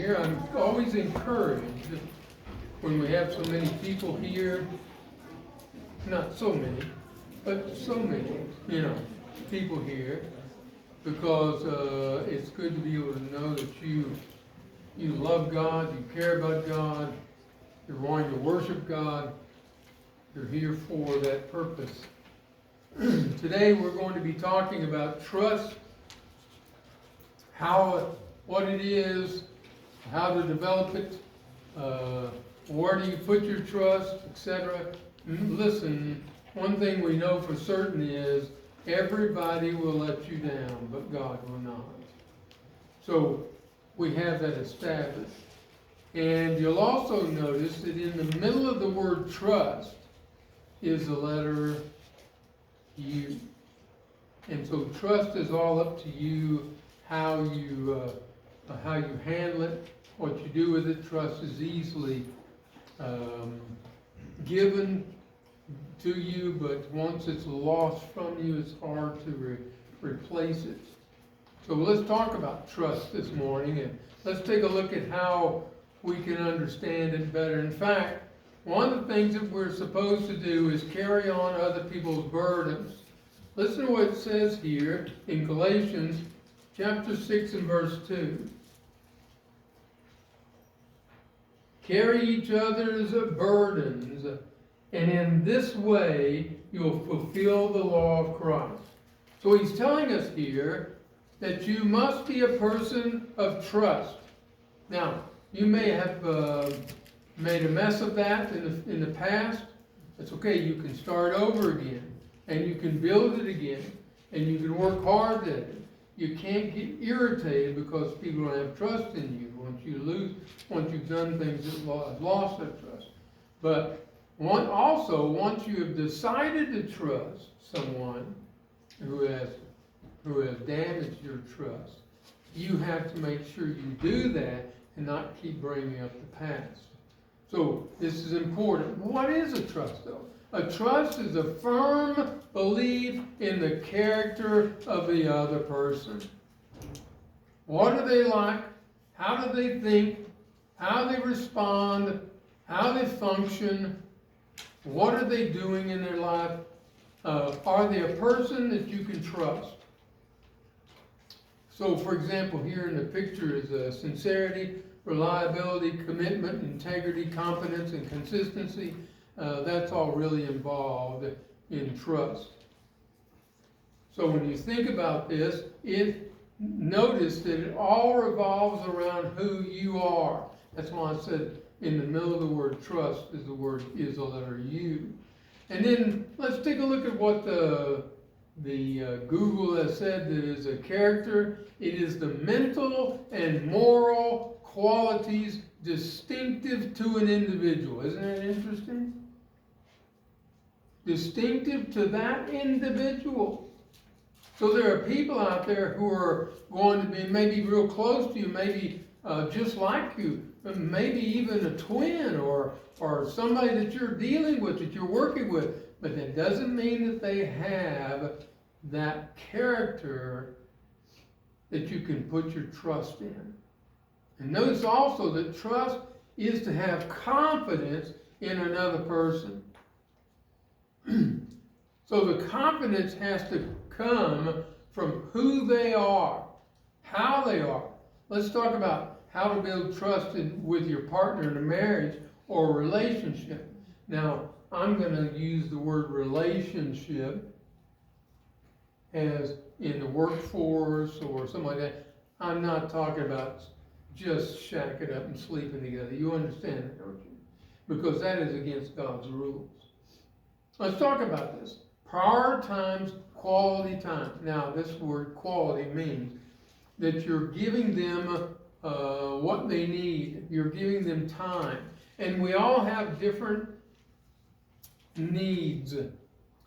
here. I'm always encouraged when we have so many people here. Not so many, but so many, people here. Because it's good to be able to know that you love God, you care about God, you're wanting to worship God, you're here for that purpose. Today we're going to be talking about trust, what it is, how to develop it, where do you put your trust, etc. Listen, one thing we know for certain is everybody will let you down, but God will not. So we have that established. And you'll also notice that in the middle of the word trust is the letter U. And so trust is all up to you, how you handle it, what you do with it. Trust is easily given to you, but once it's lost from you, it's hard to replace it. So let's talk about trust this morning, and let's take a look at how we can understand it better. In fact, one of the things that we're supposed to do is carry on other people's burdens. Listen to what it says here in Galatians chapter 6 and verse 2. Carry each other's burdens, and in this way you'll fulfill the law of Christ. So he's telling us here that you must be a person of trust. Now, you may have made a mess of that in the past. It's okay, you can start over again, and you can build it again, and you can work hard at it. You can't get irritated because people don't have trust in you once you've done things that have lost their trust. But once you have decided to trust someone who has damaged your trust, you have to make sure you do that and not keep bringing up the past. So this is important. What is a trust, though? A trust is a firm belief in the character of the other person. What are they like? How do they think? How they respond? How they function? What are they doing in their life? Are they a person that you can trust? So, for example, here in the picture is sincerity, reliability, commitment, integrity, competence, and consistency. That's all really involved in trust. So when you think about this, notice that it all revolves around who you are. That's why I said in the middle of the word trust is the letter U. And then let's take a look at what the Google has said that is a character. It is the mental and moral qualities distinctive to an individual. Isn't that interesting? Distinctive to that individual. So there are people out there who are going to be maybe real close to you, maybe just like you, maybe even a twin or somebody that you're dealing with, that you're working with. But that doesn't mean that they have that character that you can put your trust in. And notice also that trust is to have confidence in another person. So the confidence has to come from who they are, how they are. Let's talk about how to build trust with your partner in a marriage or a relationship. Now, I'm going to use the word relationship as in the workforce or something like that. I'm not talking about just shacking up and sleeping together. You understand that, don't you? Because that is against God's rules. Let's talk about this. Prioritize quality time. Now, this word quality means that you're giving them what they need. You're giving them time. And we all have different needs.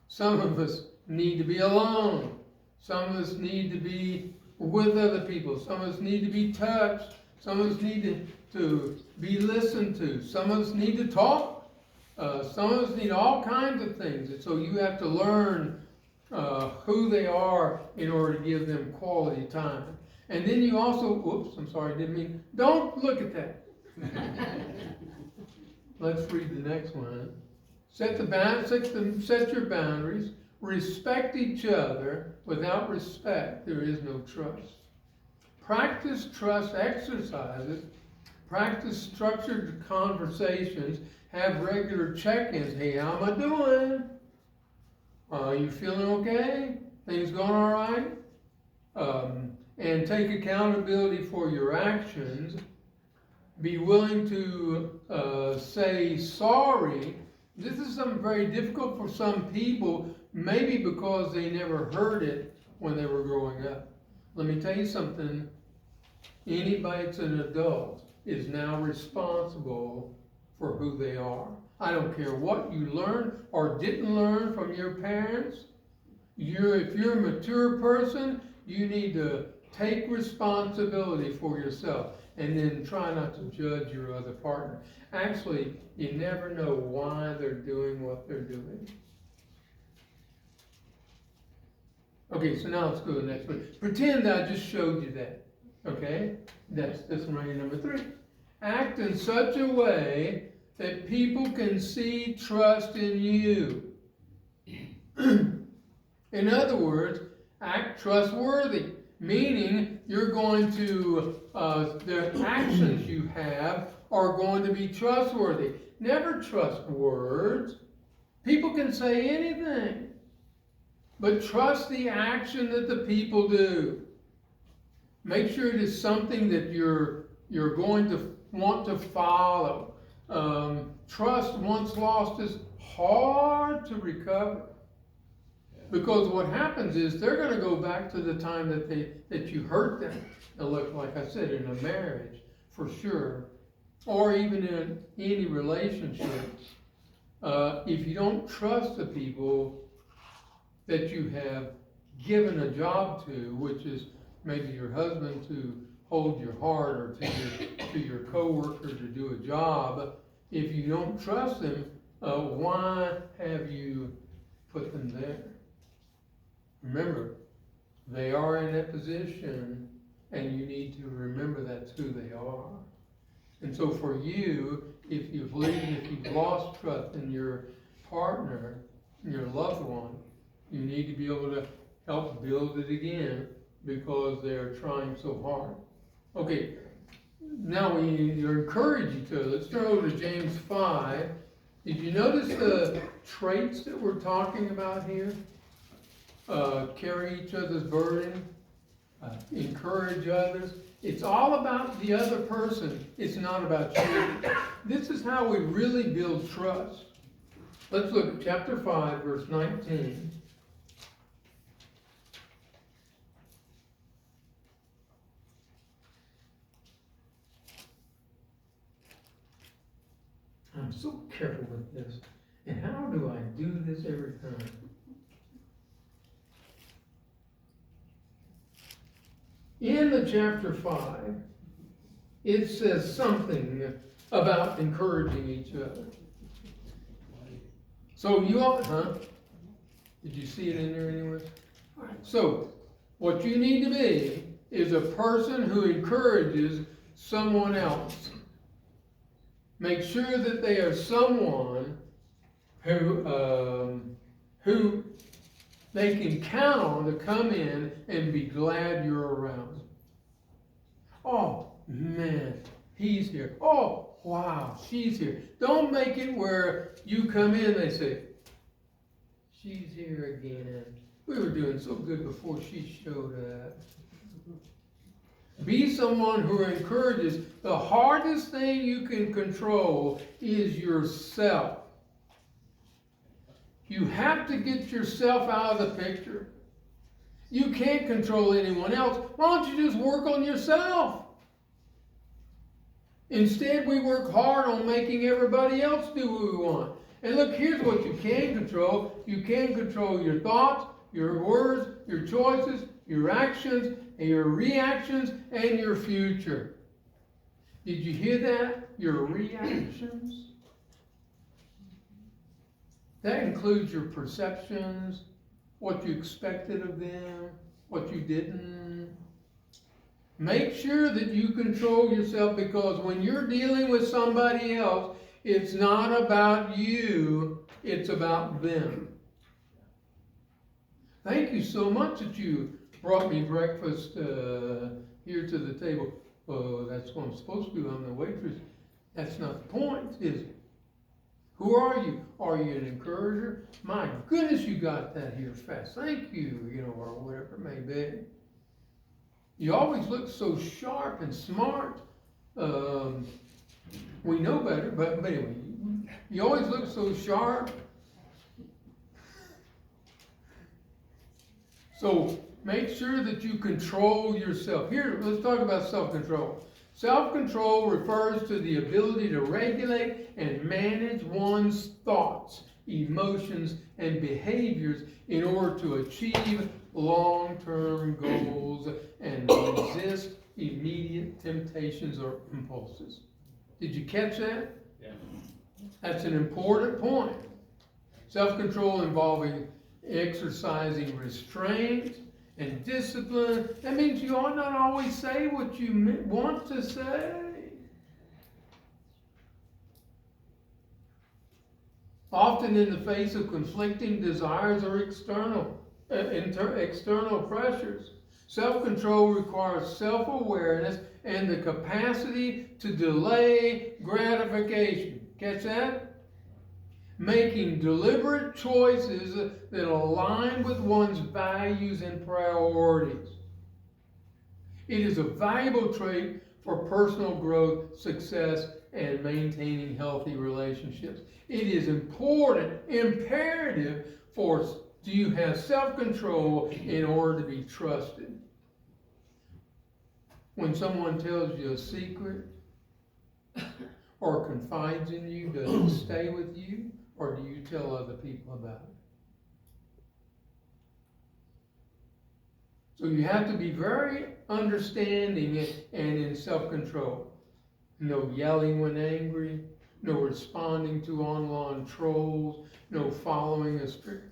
Some of us need to be alone. Some of us need to be with other people. Some of us need to be touched. Some of us need to be listened to. Some of us need to talk. Some of us need all kinds of things. And so you have to learn who they are in order to give them quality time. And then you also, whoops, I'm sorry, didn't mean, don't look at that. Let's read the next one. Set your boundaries. Respect each other. Without respect, there is no trust. Practice trust exercises. Practice structured conversations. Have regular check-ins. Hey, how am I doing? Are you feeling okay? Things going all right? And take accountability for your actions. Be willing to say sorry. This is something very difficult for some people, maybe because they never heard it when they were growing up. Let me tell you something. Anybody that's an adult is now responsible for who they are. I don't care what you learned or didn't learn from your parents. If you're a mature person, you need to take responsibility for yourself and then try not to judge your other partner. Actually, you never know why they're doing what they're doing. Okay, so now let's go to the next one. Pretend I just showed you that. Okay? That's this one right here, number 3. Act in such a way that people can see trust in you. In other words, act trustworthy, meaning you're going to, the actions you have are going to be trustworthy. Never trust words. People can say anything, but trust the action that the people do. Make sure it is something that you're going to want to follow. Trust once lost is hard to recover. Because what happens is they're going to go back to the time that you hurt them. Now look, like I said, in a marriage, for sure, or even in any relationship, if you don't trust the people that you have given a job to, which is maybe your husband to hold your heart, or to your coworker to do a job, if you don't trust them, why have you put them there? Remember, they are in that position, and you need to remember that's who they are. And so for you, if you've lost trust in your partner, your loved one, you need to be able to help build it again because they're trying so hard. Okay, now you encourage each other. Let's turn over to James 5. Did you notice the traits that we're talking about here? Carry each other's burden, encourage others. It's all about the other person. It's not about you. This is how we really build trust. Let's look at chapter 5, verse 19. I'm so careful with this. And how do I do this every time? In the chapter 5, it says something about encouraging each other. So you all, did you see it in there anywhere? All right. So what you need to be is a person who encourages someone else. Make sure that they are someone who they can count on to come in and be glad you're around. Oh, man, he's here. Oh, wow, she's here. Don't make it where you come in and they say, she's here again. We were doing so good before she showed up. Be someone who encourages. The hardest thing you can control is yourself. You have to get yourself out of the picture. You can't control anyone else. Why don't you just work on yourself? Instead, we work hard on making everybody else do what we want. And look, here's what you can control. You can control your thoughts, your words, your choices, your actions, and your reactions, and your future. Did you hear that? Your reactions? That includes your perceptions, what you expected of them, what you didn't. Make sure that you control yourself, because when you're dealing with somebody else, it's not about you, it's about them. Thank you so much that you brought me breakfast here to the table. Oh, that's what I'm supposed to do. I'm the waitress. That's not the point, is it? Who are you? Are you an encourager? My goodness, you got that here fast. Thank you, or whatever it may be. You always look so sharp and smart. We know better, but anyway, you always look so sharp. So make sure that you control yourself. Here, let's talk about self-control. Self-control refers to the ability to regulate and manage one's thoughts, emotions, and behaviors in order to achieve long-term goals and resist immediate temptations or impulses. Did you catch that? Yeah. That's an important point. Self-control involving exercising restraint and discipline. That means you ought not always say what you want to say. Often in the face of conflicting desires or external pressures. Self-control requires self-awareness and the capacity to delay gratification. Catch that? Making deliberate choices that align with one's values and priorities. It is a valuable trait for personal growth, success, and maintaining healthy relationships. It is important, imperative do you have self-control in order to be trusted? When someone tells you a secret or confides in you, does it stay with you, or do you tell other people about it? So you have to be very understanding and in self-control. No yelling when angry, no responding to online trolls, no following a strict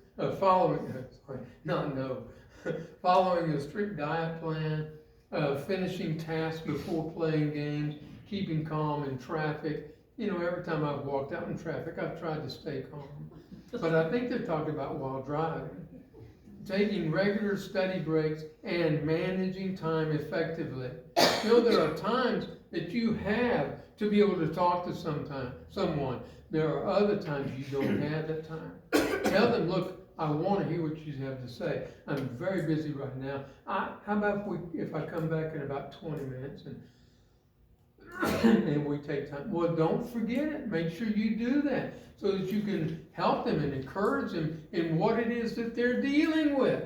diet plan, finishing tasks before playing games, keeping calm in traffic. Every time I've walked out in traffic, I've tried to stay calm. But I think they're talking about while driving. Taking regular study breaks and managing time effectively. There are times that you have to be able to talk to someone. There are other times you don't have that time. Tell them, look, I want to hear what you have to say. I'm very busy right now. How about if I come back in about 20 minutes and we take time? Well, don't forget it. Make sure you do that so that you can help them and encourage them in what it is that they're dealing with.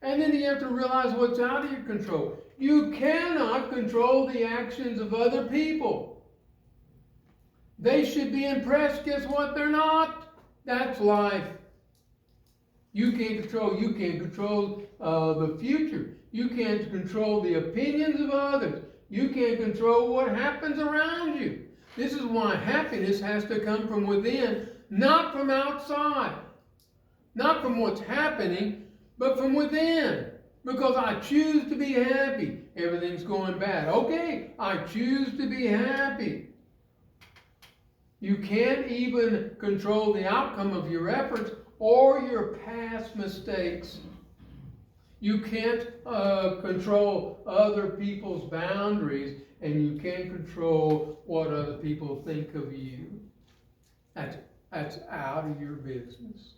And then you have to realize what's out of your control. You cannot control the actions of other people. They should be impressed. Guess what? They're not. That's life. You can't control the future. You can't control the opinions of others. You can't control what happens around you. This is why happiness has to come from within, not from outside. Not from what's happening, but from within. Because I choose to be happy. Everything's going bad. Okay, I choose to be happy. You can't even control the outcome of your efforts or your past mistakes. You can't control other people's boundaries, and you can't control what other people think of you. That's out of your business.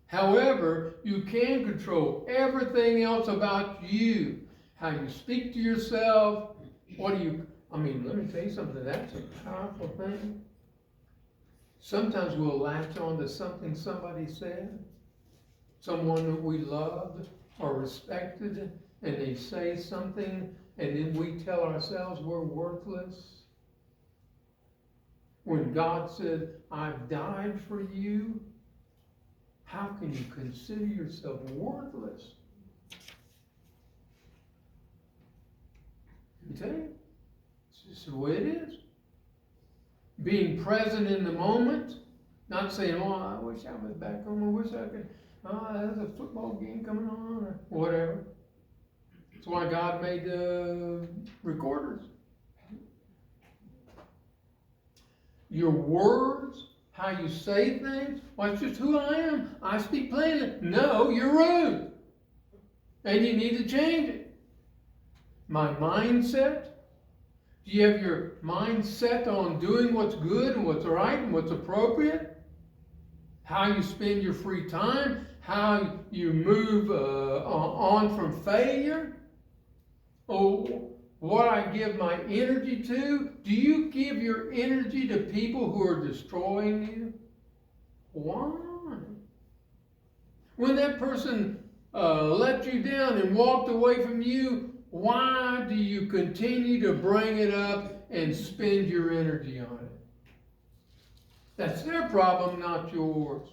However, you can control everything else about you. How you speak to yourself. Let me tell you something. That's a powerful thing. Sometimes we'll latch on to something somebody said, someone that we loved or respected, and they say something, and then we tell ourselves we're worthless. When God said, I've died for you, how can you consider yourself worthless? I tell you, it's just the way it is. Being present in the moment, not saying, I wish I was back home, I wish I could, there's a football game coming on, or whatever. That's why God made recorders. Your words, how you say things, well, it's just who I am. I speak plainly. No, you're rude. And you need to change it. My mindset. Do you have your mind set on doing what's good and what's right and what's appropriate? How you spend your free time? How you move on from failure? Oh, what I give my energy to? Do you give your energy to people who are destroying you? Why? When that person let you down and walked away from you, why do you continue to bring it up and spend your energy on it? That's their problem, not yours.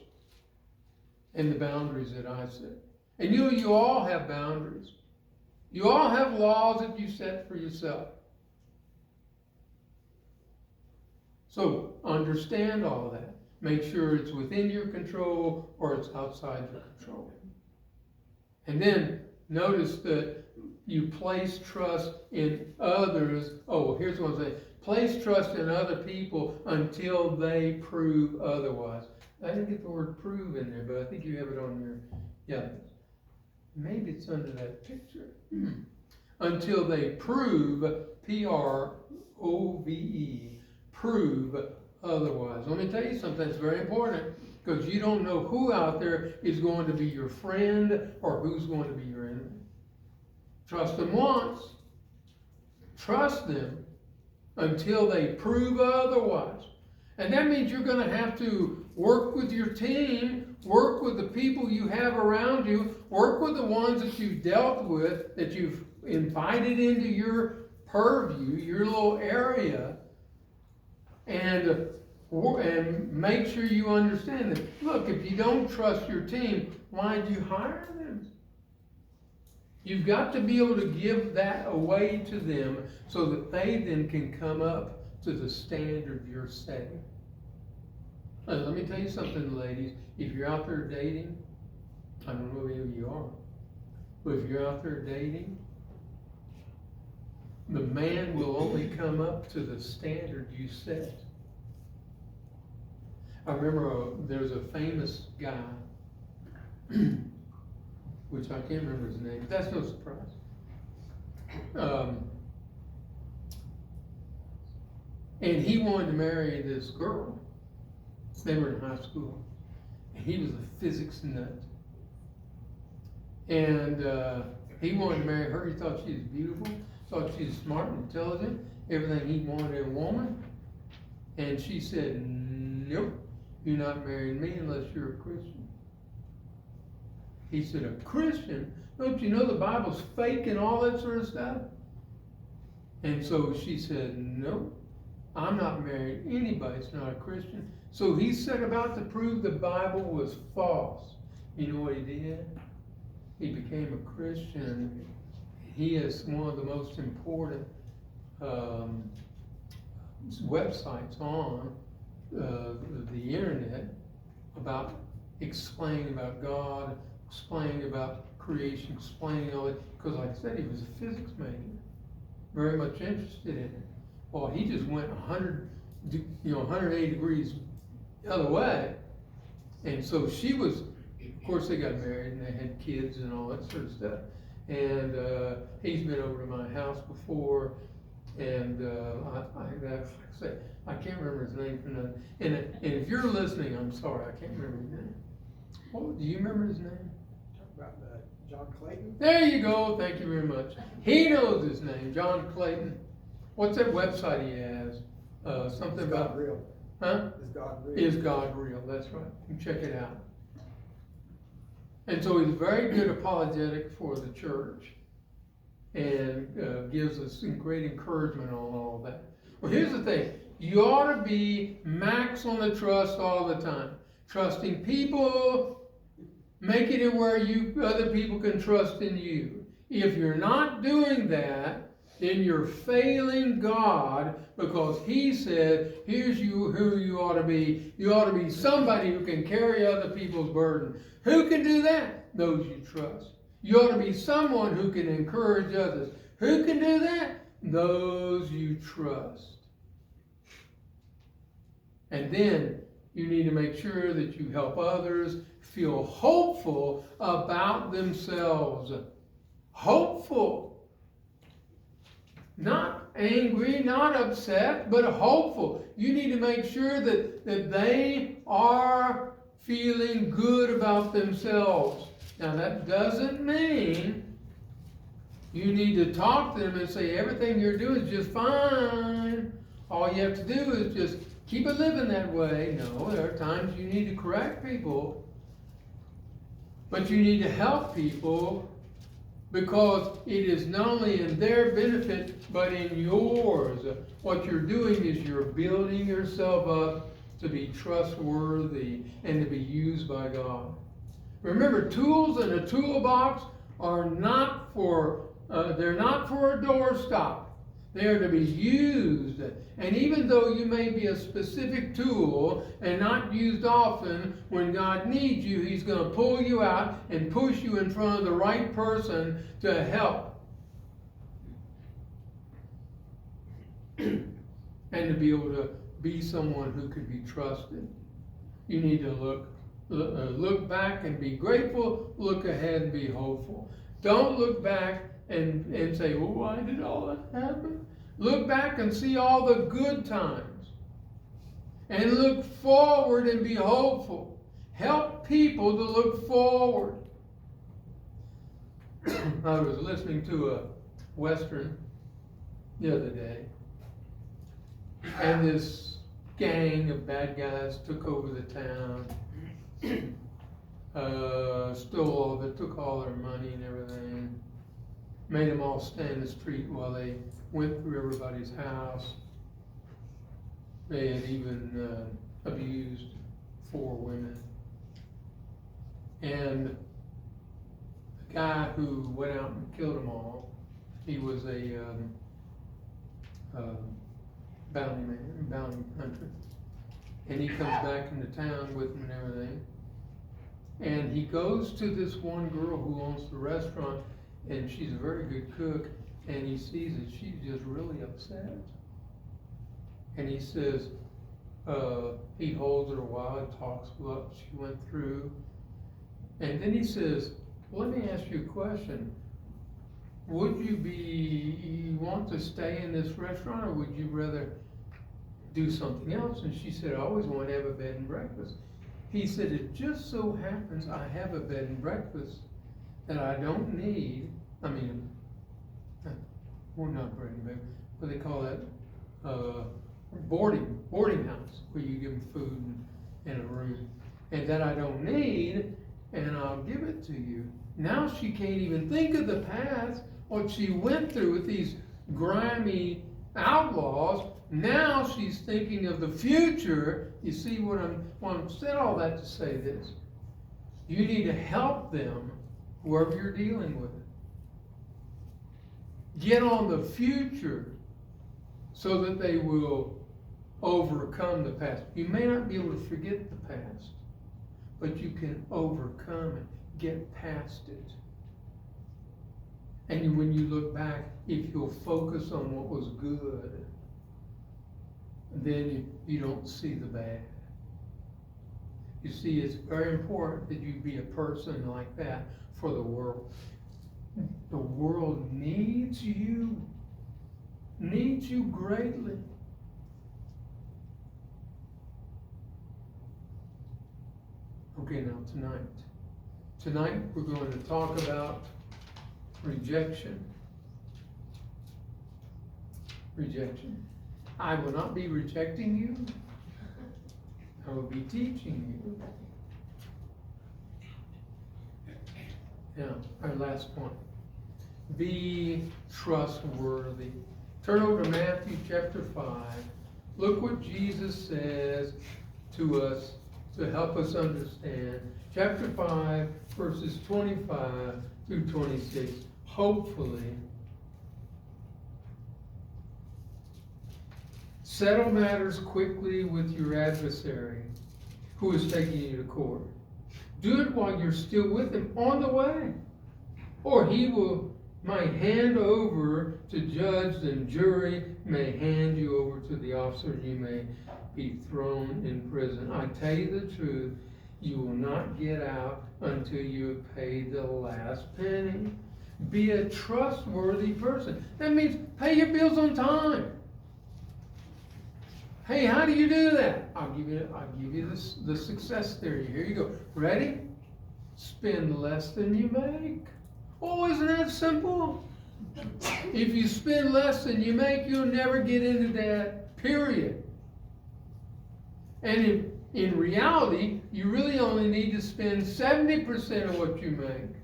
And the boundaries that I set. And you all have boundaries. You all have laws that you set for yourself. So understand all of that. Make sure it's within your control or it's outside your control. And then notice that you place trust in others. Oh, here's what I'm saying. Place trust in other people until they prove otherwise. I didn't get the word prove in there, but I think you have it on your, yeah. Maybe it's under that picture. Until they prove, P-R-O-V-E, prove otherwise. Let me tell you something that's very important, because you don't know who out there is going to be your friend or who's going to be your enemy. Trust them once. Trust them until they prove otherwise. And that means you're going to have to work with your team, work with the people you have around you, work with the ones that you've dealt with, that you've invited into your purview, your little area, and make sure you understand that. Look, if you don't trust your team, why do you hire them? You've got to be able to give that away to them so that they then can come up to the standard you're setting. Let me tell you something, ladies. If you're out there dating, I don't know who you are, but if you're out there dating, the man will only come up to the standard you set. I remember there's a famous guy, which I can't remember his name, but that's no surprise. And he wanted to marry this girl. They were in high school. And he was a physics nut. And he wanted to marry her. He thought she was beautiful, thought she was smart and intelligent, everything he wanted in a woman. And she said, nope, you're not marrying me unless you're a Christian. He said, a Christian? Don't you know the Bible's fake and all that sort of stuff? And so she said, no, I'm not marrying anybody that's not a Christian. So he set about to prove the Bible was false. You know what he did? He became a Christian. He is one of the most important websites on the internet about explaining about God, explaining about creation, explaining all that. Because like I said, he was a physics major, very much interested in it. Well, he just went 180 degrees the other way. And so she was, of course they got married and they had kids and all that sort of stuff. And he's been over to my house before, and I can't remember his name for nothing. And if you're listening, I'm sorry, I can't remember his name. Oh, do you remember his name? Talk about John Clayton. There you go. Thank you very much. He knows his name, John Clayton. What's that website he has? Something Is about God real? Huh? Is God real? Is God real? That's right. You can check it out. And so he's very good apologetic for the church, and gives us some great encouragement on all of that. Well, here's the thing. You ought to be max on the trust all the time. Trusting people, making it where other people can trust in you. If you're not doing that, then you're failing God, because He said, here's who you ought to be. You ought to be somebody who can carry other people's burden. Who can do that? Those you trust. You ought to be someone who can encourage others. Who can do that? Those you trust. And then you need to make sure that you help others feel hopeful about themselves. Hopeful. Not angry, not upset, but hopeful. You need to make sure that they are feeling good about themselves. Now that doesn't mean you need to talk to them and say everything you're doing is just fine. All you have to do is just keep it living that way. No, there are times you need to correct people, but you need to help people because it is not only in their benefit, but in yours. What you're doing is you're building yourself up to be trustworthy and to be used by God. Remember, tools in a toolbox are not for, they're not for a doorstop. They are to be used. And even though you may be a specific tool and not used often, when God needs you, He's going to pull you out and push you in front of the right person to help. And to be able to be someone who can be trusted. You need to look back and be grateful, look ahead and be hopeful. Don't look back and say, well, why did all that happen? Look back and see all the good times. And look forward and be hopeful. Help people to look forward. I was listening to a Western the other day. And this gang of bad guys took over the town. Stole all of it, took all their money and everything. Made them all stand in the street while they went through everybody's house. They had even abused 4 women. And the guy who went out and killed them all, he was a bounty hunter. And he comes back into town with them and everything. And he goes to this one girl who owns the restaurant, and she's a very good cook, and he sees that she's just really upset. And he says, he holds her a while and talks about what she went through. And then he says, well, let me ask you a question. Would you want to stay in this restaurant, or would you rather do something else? And she said, I always want to have a bed and breakfast. He said, it just so happens I have a bed and breakfast that I don't need, we're not bread and breakfast, what they call that, boarding house, where you give them food and a room, and that I don't need, and I'll give it to you. Now she can't even think of the past, what she went through with these grimy outlaws. Now she's thinking of the future. You see what I'm said all that to say this. You need to help them, whoever you're dealing with. Get on the future so that they will overcome the past. You may not be able to forget the past, but you can overcome it, get past it. And when you look back, if you'll focus on what was good, then you don't see the bad. You see, it's very important that you be a person like that for the world. The world needs you greatly. Okay, now tonight we're going to talk about rejection. I will not be rejecting you. I will be teaching you. Now, our last point. Be trustworthy. Turn over to Matthew chapter 5. Look what Jesus says to us to help us understand. Chapter 5, verses 25 through 26. Hopefully, settle matters quickly with your adversary who is taking you to court. Do it while you're still with him on the way, Or he might hand over to judge and jury, may hand you over to the officer, and you may be thrown in prison. I tell you the truth, you will not get out until you have paid the last penny. Be a trustworthy person. That means pay your bills on time. Hey, how do you do that? I'll give you the success theory. Here you go. Ready? Spend less than you make. Oh, isn't that simple? If you spend less than you make, you'll never get into debt, period. And in reality, you really only need to spend 70% of what you make.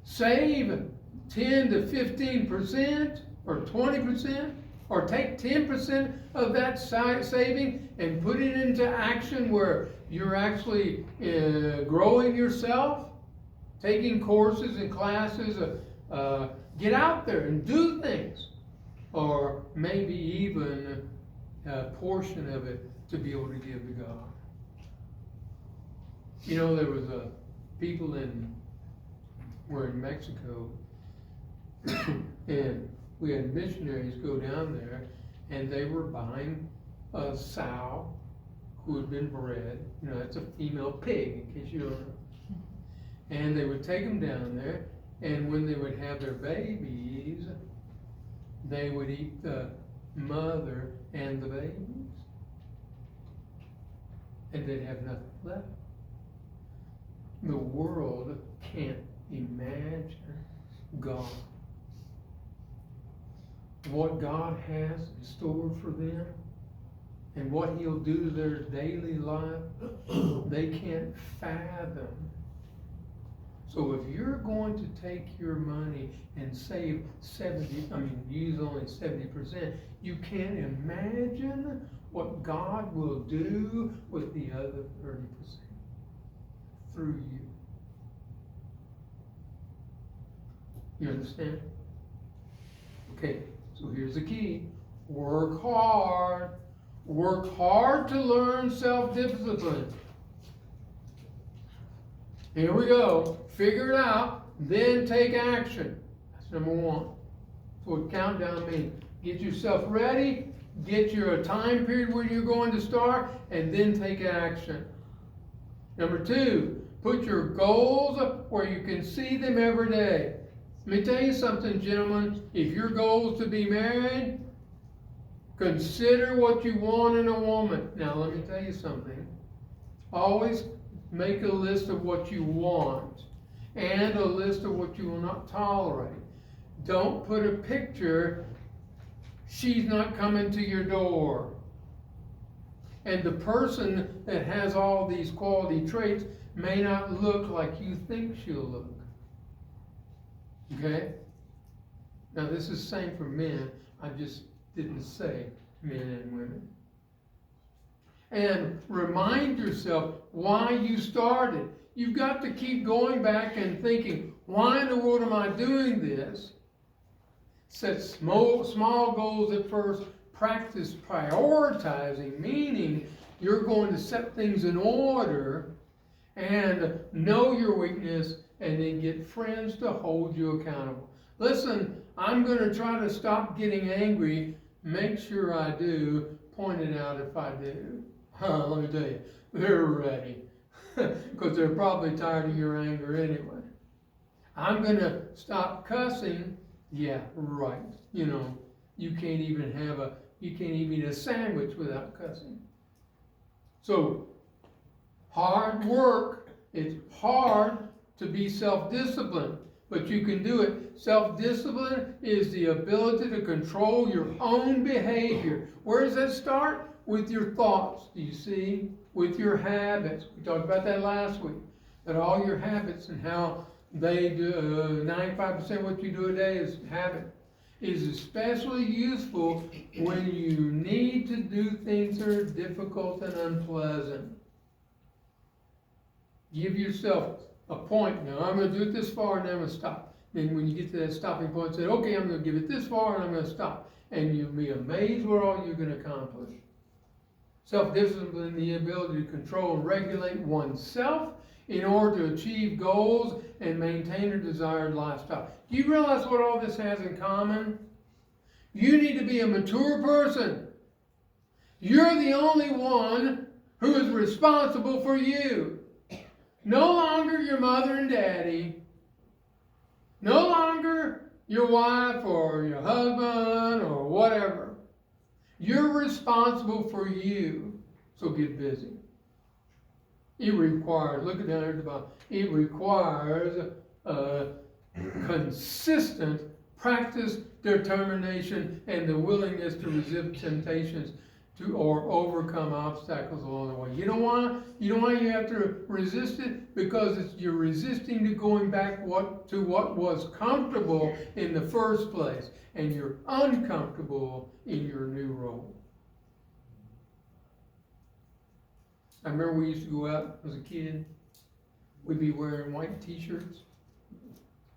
Save 10 to 15% or 20%, or take 10% of that saving and put it into action where you're actually growing yourself. Taking courses and classes, get out there and do things. Or maybe even a portion of it to be able to give to God. You know, there was people were in Mexico, and we had missionaries go down there, and they were buying a sow who had been bred. You know, that's a female pig, in case you don't know. And they would take them down there, and when they would have their babies, they would eat the mother and the babies. And they'd have nothing left. The world can't imagine God. What God has in store for them, and what He'll do to their daily life, they can't fathom. So if you're going to take your money and save use only 70%, you can't imagine what God will do with the other 30% through you. You understand? Okay, so here's the key. Work hard. Work hard to learn self-discipline. Here we go. Figure it out, then take action. That's number one. That's what countdown means. Get yourself ready, get your time period where you're going to start, and then take action. Number two, put your goals up where you can see them every day. Let me tell you something, gentlemen. If your goal is to be married, consider what you want in a woman. Now, let me tell you something. Always make a list of what you want and a list of what you will not tolerate. Don't put a picture, she's not coming to your door. And the person that has all these quality traits may not look like you think she'll look. Okay? Now this is the same for men. I just didn't say men and women. And remind yourself why you started. You've got to keep going back and thinking, why in the world am I doing this? Set small goals at first. Practice prioritizing, meaning you're going to set things in order and know your weakness and then get friends to hold you accountable. Listen, I'm going to try to stop getting angry. Make sure I do. Point it out if I do. Let me tell you, they're ready. Because they're probably tired of your anger anyway. I'm going to stop cussing. Yeah, right. You know, you can't even eat a sandwich without cussing. So, hard work. It's hard to be self-disciplined, but you can do it. Self-discipline is the ability to control your own behavior. Where does that start? With your thoughts, do you see? With your habits. We talked about that last week. That all your habits and how they do, 95% of what you do a day is habit. Is especially useful when you need to do things that are difficult and unpleasant. Give yourself a point. Now, I'm going to do it this far and then I'm going to stop. Then when you get to that stopping point, say, okay, I'm going to give it this far and I'm going to stop. And you'll be amazed what all you're going to accomplish. Self-discipline, the ability to control and regulate oneself, in order to achieve goals and maintain a desired lifestyle. Do you realize what all this has in common? You need to be a mature person. You're the only one who is responsible for you. No longer your mother and daddy. No longer your wife or your husband or whatever. You're responsible for you. So get busy. It requires, look at down here at the bottom, it requires consistent practice, determination, and the willingness to resist temptations or overcome obstacles along the way. You know why? You know why you have to resist it? Because you're resisting to going back to what was comfortable in the first place, and you're uncomfortable in your new role. I remember we used to go out as a kid. We'd be wearing white T-shirts.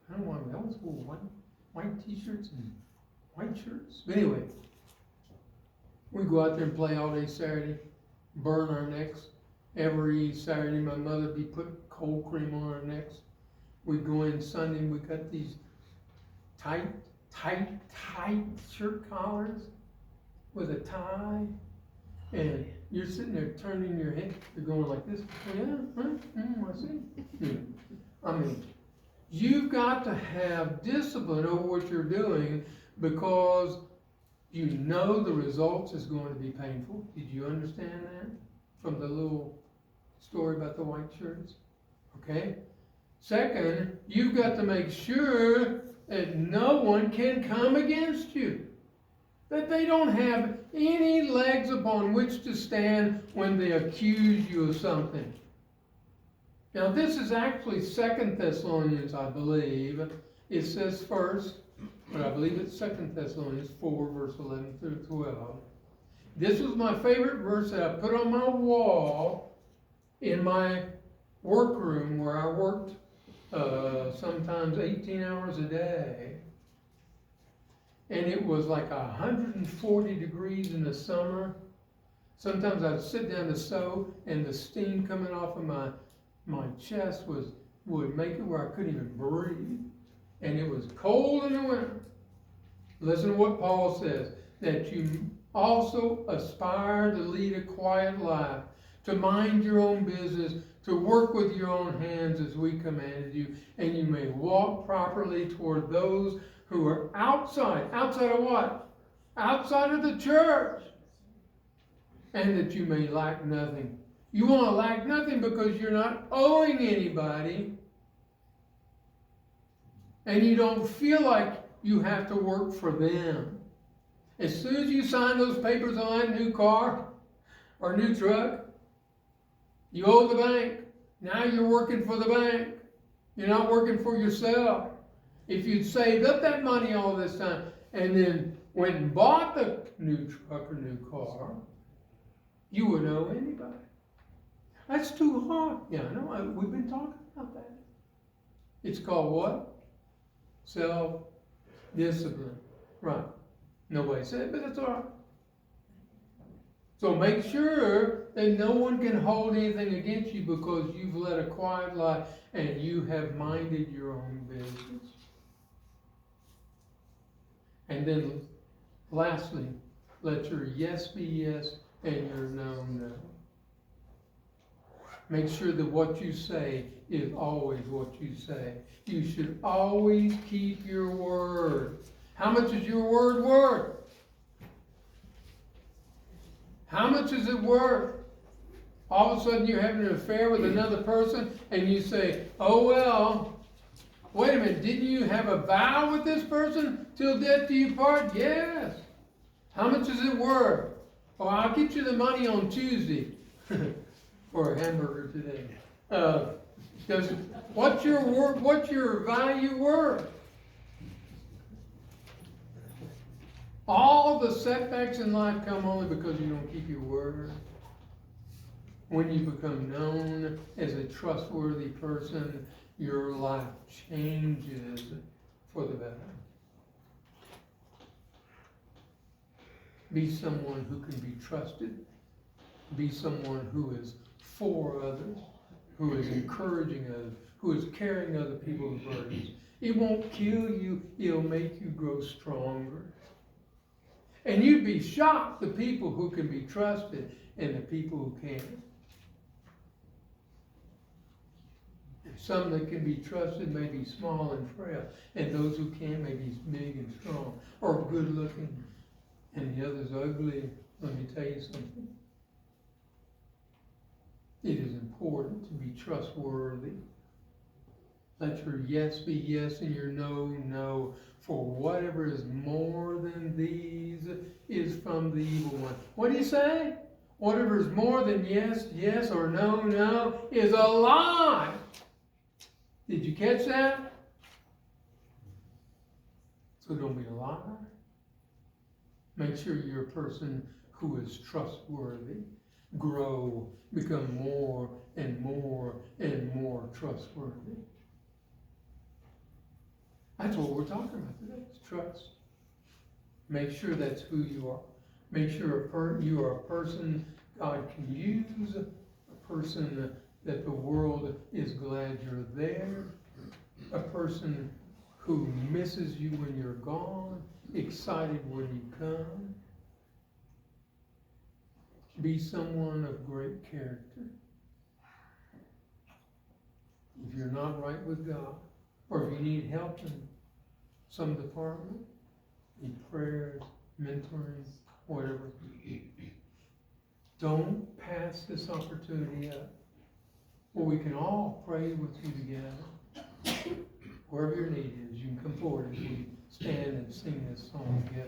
I don't know why we always wore white T-shirts and white shirts. But anyway, we'd go out there and play all day Saturday, burn our necks. Every Saturday, my mother would be putting cold cream on our necks. We'd go in Sunday and we cut these tight shirt collars with a tie. And you're sitting there turning your head. You're going like this. I see. I mean, you've got to have discipline over what you're doing because you know the results is going to be painful. Did you understand that from the little story about the white shirts? Okay. Second, you've got to make sure that no one can come against you. That they don't have any legs upon which to stand when they accuse you of something. Now this is actually 2 Thessalonians, I believe. It says first, but I believe it's 2 Thessalonians 4, verse 11 through 12. This was my favorite verse that I put on my wall in my workroom where I worked sometimes 18 hours a day. And it was like 140 degrees in the summer. Sometimes I'd sit down to sew, and the steam coming off of my chest would make it where I couldn't even breathe. And it was cold in the winter. Listen to what Paul says, that you also aspire to lead a quiet life, to mind your own business, to work with your own hands as we commanded you, and you may walk properly toward those who are outside of what? Outside of the church. And that you may lack nothing. You want to lack nothing because you're not owing anybody. And you don't feel like you have to work for them. As soon as you sign those papers on that new car or new truck, you owe the bank. Now you're working for the bank. You're not working for yourself. If you'd saved up that money all this time and then went and bought the new truck or new car, you wouldn't owe anybody. That's too hard. Yeah, I know. We've been talking about that. It's called what? Self-discipline. Right. Nobody said it, but that's all right. So make sure that no one can hold anything against you because you've led a quiet life and you have minded your own business. And then lastly, let your yes be yes and your no, no. Make sure that what you say is always what you say. You should always keep your word. How much is your word worth? How much is it worth? All of a sudden you're having an affair with another person and you say, oh well, wait a minute, didn't you have a vow with this person till death do you part? Yes. How much is it worth? Oh, I'll get you the money on Tuesday for a hamburger today. What's your value worth? All the setbacks in life come only because you don't keep your word. When you become known as a trustworthy person, your life changes for the better. Be someone who can be trusted. Be someone who is for others, who is encouraging others, who is carrying other people's burdens. It won't kill you, it'll make you grow stronger. And you'd be shocked the people who can be trusted and the people who can't. Some that can be trusted may be small and frail, and those who can may be big and strong, or good looking, and the others ugly. Let me tell you something. It is important to be trustworthy. Let your yes be yes and your no, no. For whatever is more than these is from the evil one. What do you say? Whatever is more than yes, yes, or no, no, is a lie. Did you catch that? So don't be a liar. Make sure you're a person who is trustworthy. Grow, become more and more and more trustworthy. That's what we're talking about today, is trust. Make sure that's who you are. Make sure you are a person God can use, a person that the world is glad you're there, a person who misses you when you're gone, excited when you come. Be someone of great character. If you're not right with God, or if you need help in some department, need prayers, mentoring, whatever, don't pass this opportunity up. Well, we can all pray with you together. Wherever your need is, you can come forward as we stand and sing this song together.